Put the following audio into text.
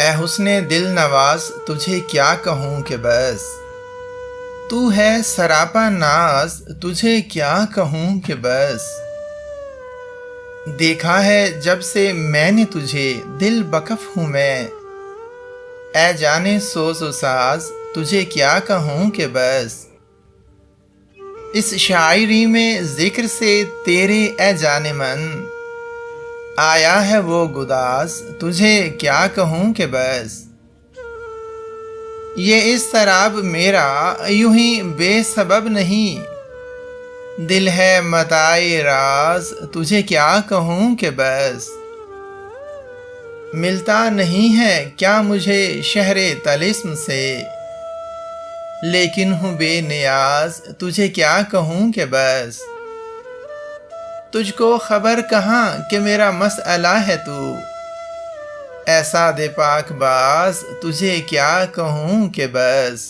اے حسن دل نواز تجھے کیا کہوں کہ بس، تو ہے سراپا ناز تجھے کیا کہوں کہ بس، دیکھا ہے جب سے میں نے تجھے دل بکف ہوں میں، اے جانے سوز و ساز تجھے کیا کہوں کہ بس، اس شاعری میں ذکر سے تیرے اے جان من، آیا ہے وہ گداز تجھے کیا کہوں کہ بس، یہ اضطراب میرا یوں ہی بے سبب نہیں، دل ہے متاع راز تجھے کیا کہوں کہ بس، ملتا نہیں ہے کیا مجھے شہر طلسم سے، لیکن ہوں بے نیاز تجھے کیا کہوں کہ بس، تجھ کو خبر کہاں کہ میرا مسئلہ ہے تو، ایسا دے پاک باز تجھے کیا کہوں کہ بس۔